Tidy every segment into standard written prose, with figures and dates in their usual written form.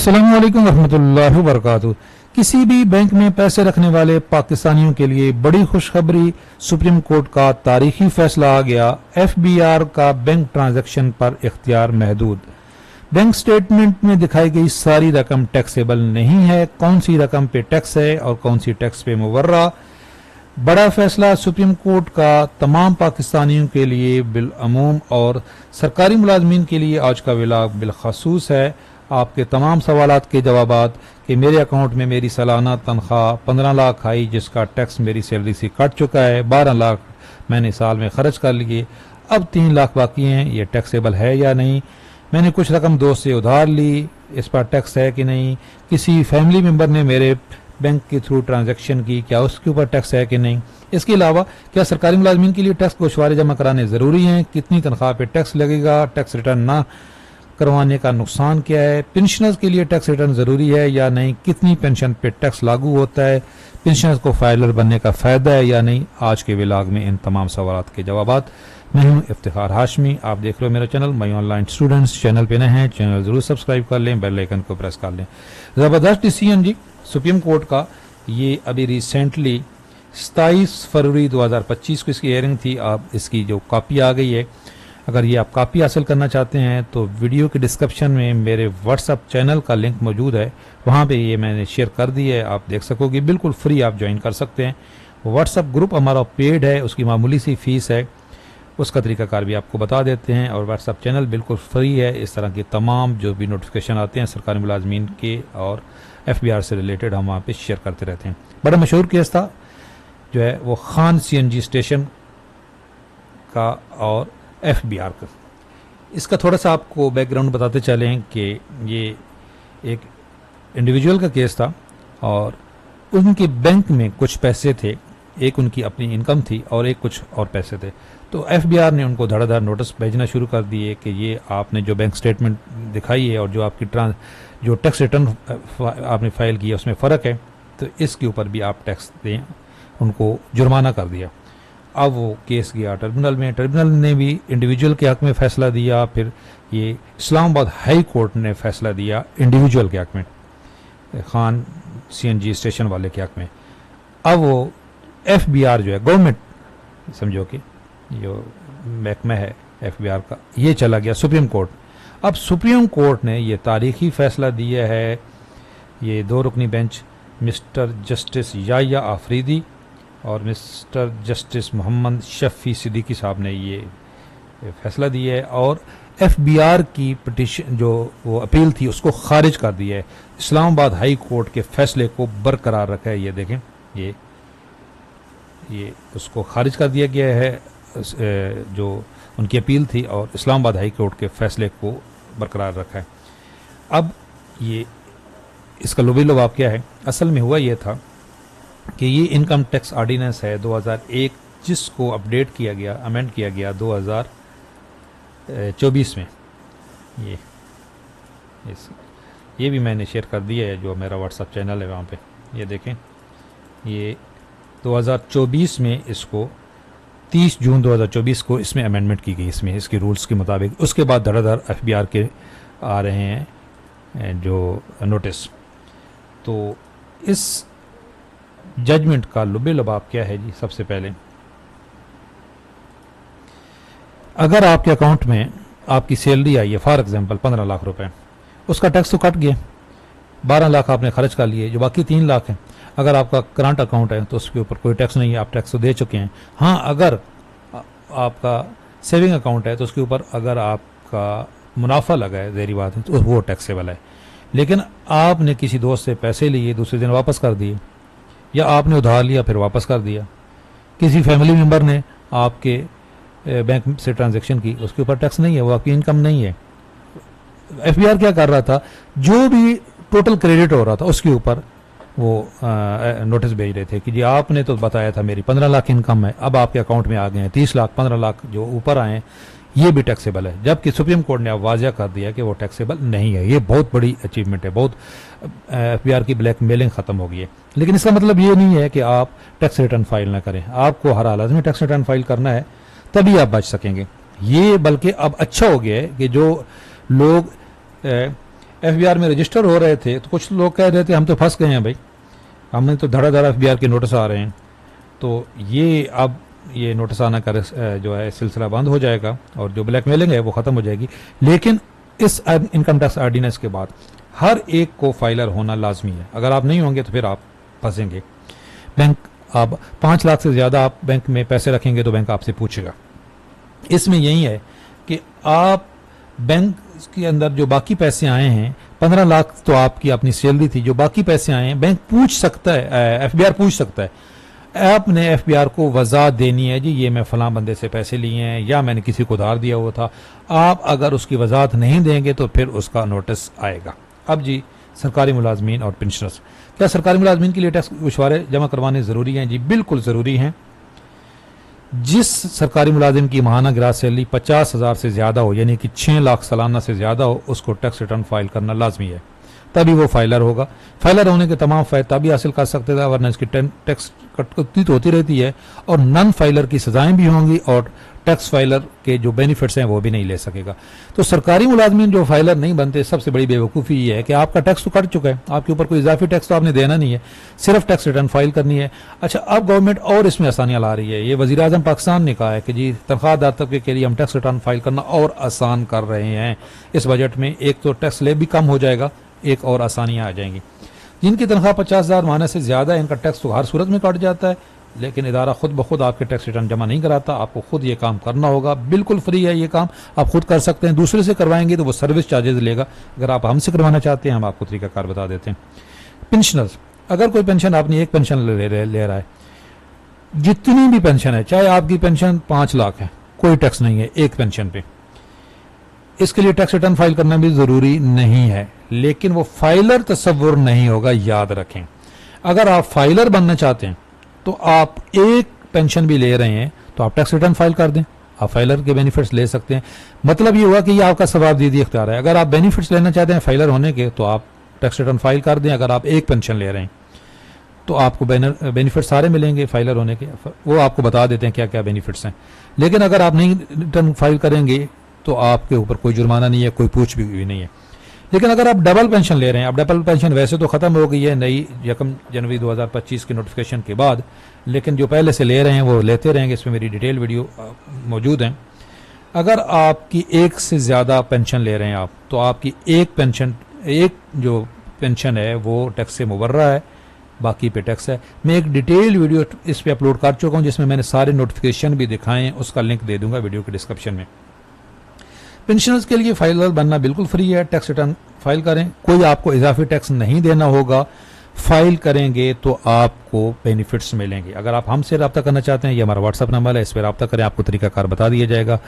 अस्सलामु अलैकुम रहमतुल्लाहि व बरकातुहू। किसी भी बैंक में पैसे रखने वाले पाकिस्तानियों के लिए बड़ी खुशखबरी, सुप्रीम कोर्ट का तारीखी फैसला आ गया। एफबीआर का बैंक ट्रांजैक्शन पर इख्तियार महदूद। बैंक स्टेटमेंट में दिखाई गई सारी रकम टैक्सेबल नहीं है। कौन सी रकम पे टैक्स है और कौन सी टैक्स पे मुवर्रा। बड़ा फैसला सुप्रीम कोर्ट का तमाम पाकिस्तानियों के लिए बिलअमूम और सरकारी मुलाजमीन के लिए आज का व्लॉग बिलखसूस है। आपके तमाम सवालात के जवाबात कि मेरे अकाउंट में मेरी सालाना तनख्वाह 15 लाख आई, जिसका टैक्स मेरी सैलरी से कट चुका है। 12 लाख मैंने साल में खर्च कर लिए, अब 3 लाख बाकी हैं, ये टैक्सेबल है या नहीं। मैंने कुछ रकम दोस्त से उधार ली, इस पर टैक्स है कि नहीं। किसी फैमिली मेम्बर ने मेरे बैंक के थ्रू ट्रांजैक्शन की, क्या उसके ऊपर टैक्स है कि नहीं। इसके अलावा क्या सरकारी मुलाजमीन के लिए टैक्स गोशवारे जमा कराने ज़रूरी हैं। कितनी तनख्वाह पे टैक्स लगेगा। टैक्स रिटर्न ना करवाने का नुकसान क्या है। पेंशनर्स के लिए टैक्स रिटर्न ज़रूरी है या नहीं। कितनी पेंशन पे टैक्स लागू होता है। पेंशनर्स को फाइलर बनने का फ़ायदा है या नहीं। आज के व्लॉग में इन तमाम सवालात के जवाबात। मैं हूं इफ्तिखार हाशमी, आप देख रहे हो मेरा channel my online students. Channel पे नए हैं, चैनल ज़रूर सब्सक्राइब कर लें, बेल आइकन को प्रेस कर लें। ज़बरदस्त डिसीजन जी सुप्रीम कोर्ट का। ये अभी रिसेंटली 27 फरवरी 2025 को इसकी हियरिंग थी। आप इसकी जो कॉपी आ गई है, अगर ये आप कॉपी हासिल करना चाहते हैं तो वीडियो के डिस्क्रिप्शन में मेरे व्हाट्सअप चैनल का लिंक मौजूद है, वहाँ पे ये मैंने शेयर कर दी है, आप देख सकोगे। बिल्कुल फ्री आप ज्वाइन कर सकते हैं। व्हाट्सअप ग्रुप हमारा पेड है, उसकी मामूली सी फीस है, उसका तरीकाकार भी आपको बता देते हैं। और व्हाट्सअप चैनल बिल्कुल फ्री है। इस तरह के तमाम जो भी नोटिफिकेशन आते हैं सरकारी मुलाजमीन के और एफबीआर से रिलेटेड, हम वहाँ पे शेयर करते रहते हैं। बड़ा मशहूर केस था जो है वो खान सीएनजी स्टेशन का और एफबीआर का। इसका थोड़ा सा आपको बैकग्राउंड बताते चलें कि ये एक इंडिविजुअल का केस था और उनके बैंक में कुछ पैसे थे, एक उनकी अपनी इनकम थी और एक कुछ और पैसे थे। तो एफबीआर ने उनको धड़ाधड़ नोटिस भेजना शुरू कर दिए कि ये आपने जो बैंक स्टेटमेंट दिखाई है और जो आपकी जो टैक्स रिटर्न आपने फाइल किया उसमें फ़र्क है, तो इसके ऊपर भी आप टैक्स दें। उनको जुर्माना कर दिया। अब वो केस गया ट्रिब्यूनल में, ट्रिब्यूनल ने भी इंडिविजुअल के हक में फैसला दिया। फिर ये इस्लामाबाद हाई कोर्ट ने फैसला दिया इंडिविजुअल के हक में, खान सीएनजी स्टेशन वाले के हक में। अब वो एफबीआर जो है गवर्नमेंट, समझो कि जो महकमा है एफबीआर का, ये चला गया सुप्रीम कोर्ट। अब सुप्रीम कोर्ट ने ये तारीखी फैसला दिया है। ये 2 रुकनी बेंच मिस्टर जस्टिस याया आफरीदी और मिस्टर जस्टिस मोहम्मद शफी सिद्दीकी साहब ने ये फैसला दिया है और एफबीआर की पिटीशन जो वो अपील थी उसको खारिज कर दिया है। इस्लामाबाद हाई कोर्ट के फैसले को बरकरार रखा है। ये देखें, ये उसको खारिज कर दिया गया है जो उनकी अपील थी, और इस्लामाबाद हाई कोर्ट के फैसले को बरकरार रखा है। अब ये इसका लुबी लुबाब क्या है। असल में हुआ ये था कि ये इनकम टैक्स ऑर्डिनेंस है 2001, जिसको अपडेट किया गया, अमेंड किया गया 2024 में। ये भी मैंने शेयर कर दिया है, जो मेरा व्हाट्सअप चैनल है वहाँ पे। ये देखें, ये 2024 में इसको 30 जून 2024 को इसमें अमेंडमेंट की गई, इसमें इसके रूल्स के मुताबिक। उसके बाद धड़ाधड़ एफबीआर के आ रहे हैं जो नोटिस। तो इस जजमेंट का लुबे लबाब क्या है जी। सबसे पहले, अगर आपके अकाउंट में आपकी सैलरी आई है फॉर एग्जांपल 15 लाख रुपए, उसका टैक्स तो कट गया, 12 लाख आपने खर्च कर लिए, जो बाकी 3 लाख है। अगर आपका करंट अकाउंट है तो उसके ऊपर कोई टैक्स नहीं है, आप टैक्स तो दे चुके हैं। हाँ, अगर आपका सेविंग अकाउंट है तो उसके ऊपर अगर आपका मुनाफा लगा है, ज़ाहिर बात है, तो वो टैक्सेबल है। लेकिन आपने किसी दोस्त से पैसे लिए, दूसरे दिन वापस कर दिए, या आपने उधार लिया फिर वापस कर दिया, किसी फैमिली मेम्बर ने आपके बैंक से ट्रांजैक्शन की, उसके ऊपर टैक्स नहीं है, वो आपकी इनकम नहीं है। एफबीआर क्या कर रहा था, जो भी टोटल क्रेडिट हो रहा था उसके ऊपर वो नोटिस भेज रहे थे कि जी आपने तो बताया था मेरी 15 लाख इनकम है, अब आपके अकाउंट में आ गए हैं 30 लाख, 15 लाख जो ऊपर आए हैं ये भी टैक्सेबल है। जबकि सुप्रीम कोर्ट ने अब वाज़ह कर दिया कि वो टैक्सेबल नहीं है। ये बहुत बड़ी अचीवमेंट है, बहुत एफबीआर की ब्लैक मेलिंग ख़त्म हो गई है। लेकिन इसका मतलब ये नहीं है कि आप टैक्स रिटर्न फाइल ना करें। आपको हर हालत में टैक्स रिटर्न फाइल करना है, तभी आप बच सकेंगे। ये बल्कि अब अच्छा हो गया है कि जो लोग एफबीआर में रजिस्टर हो रहे थे तो कुछ लोग कह रहे थे हम तो फंस गए हैं भाई, हमें तो धड़ाधड़ एफबीआर के नोटिस आ रहे हैं। तो ये अब ये नोटिस आना का जो है सिलसिला बंद हो जाएगा और जो ब्लैकमेलिंग है वो ख़त्म हो जाएगी। लेकिन इस इनकम टैक्स ऑर्डिनेंस के बाद हर एक को फाइलर होना लाजमी है। अगर आप नहीं होंगे तो फिर आप फंसेंगे। बैंक आप 5 लाख से ज़्यादा आप बैंक में पैसे रखेंगे तो बैंक आपसे पूछेगा। इसमें यही है कि आप बैंक के अंदर जो बाकी पैसे आए हैं, 15 लाख तो आपकी अपनी सैलरी थी, जो बाकी पैसे आए हैं बैंक पूछ सकता है, एफबीआर पूछ सकता है। आपने एफबीआर को वजाहत देनी है, जी ये मैं फलां बंदे से पैसे लिए हैं या मैंने किसी को उधार दिया हुआ था। आप अगर उसकी वजाहत नहीं देंगे तो फिर उसका नोटिस आएगा। अब जी सरकारी मुलाजमीन और पेंशनर्स, क्या सरकारी मुलाजमीन के लिए टैक्स मशवरे जमा करवाने ज़रूरी हैं? जी बिल्कुल ज़रूरी हैं। जिस सरकारी मुलाजिम की माहाना ग्रास सैलरी 50,000 से ज़्यादा हो, यानी कि 6 लाख सालाना से ज़्यादा हो, उसको टैक्स रिटर्न फाइल करना लाजमी है, तभी वो फाइलर होगा। फाइलर होने के तमाम फ़ायदे तभी हासिल कर सकते थे, वरना इसकी टैक्स कटौती तो होती रहती है और नन फाइलर की सजाएं भी होंगी और टैक्स फाइलर के जो बेनिफिट्स हैं वो भी नहीं ले सकेगा। तो सरकारी मुलाजमीन जो फाइलर नहीं बनते, सबसे बड़ी बेवकूफ़ी ये है कि आपका टैक्स तो कट चुका है, आपके ऊपर कोई इजाफी टैक्स तो आपने देना नहीं है, सिर्फ टैक्स रिटर्न फाइल करनी है। अच्छा, अब गवर्नमेंट और इसमें आसानियाँ ला रही है। ये वज़ीर आज़म पाकिस्तान ने कहा है कि जी तनख्वाहदार तबके के लिए हम टैक्स रिटर्न फाइल करना और आसान कर रहे हैं। इस बजट में एक तो टैक्स स्लैब भी कम हो जाएगा, एक और आसानियाँ आ जाएंगी। जिनकी तनख्वाह 50,000 माह से ज़्यादा है, इनका टैक्स तो हर सूरत में कट जाता है, लेकिन इदारा खुद ब खुद आपके टैक्स रिटर्न जमा नहीं कराता। आपको खुद ये काम करना होगा, बिल्कुल फ्री है ये काम, आप खुद कर सकते हैं। दूसरे से करवाएंगे तो वो सर्विस चार्जेस लेगा। अगर आप हमसे करवाना चाहते हैं, हम आपको तरीकाकार बता देते हैं। पेंशनर्स, अगर कोई पेंशन आपने एक पेंशन ले रहा है, जितनी भी पेंशन है, चाहे आपकी पेंशन 5 लाख है, कोई टैक्स नहीं है एक पेंशन पे। इसके लिए टैक्स रिटर्न फाइल करना भी जरूरी नहीं है, लेकिन वो फाइलर तस्वुर नहीं होगा, याद रखें। अगर आप फाइलर बनना चाहते हैं तो आप एक पेंशन भी ले रहे हैं तो आप टैक्स रिटर्न फाइल कर दें, आप फाइलर के बेनिफिट्स ले सकते हैं। मतलब ये हुआ कि ये आपका सवाबदीदी इख्तियार है। अगर आप बेनिफिट्स लेना चाहते हैं फाइलर होने के तो आप टैक्स रिटर्न फाइल कर दें। अगर आप एक पेंशन ले रहे हैं तो आपको बेनिफिट सारे मिलेंगे फाइलर होने के, वो आपको बता देते हैं क्या क्या बेनिफिट्स हैं। लेकिन अगर आप नहीं रिटर्न फाइल करेंगे तो आपके ऊपर कोई जुर्माना नहीं है, कोई पूछ भी नहीं है। लेकिन अगर आप डबल पेंशन ले रहे हैं, अब डबल पेंशन वैसे तो ख़त्म हो गई है नई 1 जनवरी 2025 के नोटिफिकेशन के बाद, लेकिन जो पहले से ले रहे हैं वो लेते रहेंगे। इसमें मेरी डिटेल वीडियो मौजूद है। अगर आपकी एक से ज़्यादा पेंशन ले रहे हैं आप, तो आपकी एक जो पेंशन है वो टैक्स से मुबर्रा है, बाकी पे टैक्स है। मैं एक डिटेल वीडियो इस पर अपलोड कर चुका हूँ जिसमें मैंने सारे नोटिफिकेशन भी दिखाए हैं, उसका लिंक दे दूंगा वीडियो के डिस्क्रिप्शन में। पेंशनर्स के लिए फाइलर बनना बिल्कुल फ्री है, टैक्स रिटर्न फाइल करें, कोई आपको इजाफी टैक्स नहीं देना होगा। फाइल करेंगे तो आपको बेनिफिट्स मिलेंगे। अगर आप हमसे रब्ता करना चाहते हैं, ये हमारा व्हाट्सअप नंबर है, इस पर रब्ता करें, आपको तरीकाकार बता दिया जाएगा।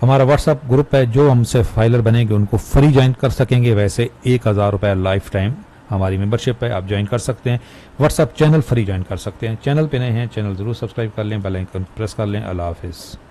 हमारा व्हाट्सअप ग्रुप है, जो हमसे फाइलर बनेंगे उनको फ्री ज्वाइन कर सकेंगे। वैसे 1000 रुपये लाइफ टाइम हमारी मेंबरशिप है, आप ज्वाइन कर सकते हैं। व्हाट्सअप चैनल फ्री ज्वाइन कर सकते हैं। चैनल पे नए हैं, चैनल ज़रूर सब्सक्राइब कर लें, बेल आइकन प्रेस कर लें। अल्लाह हाफिज़।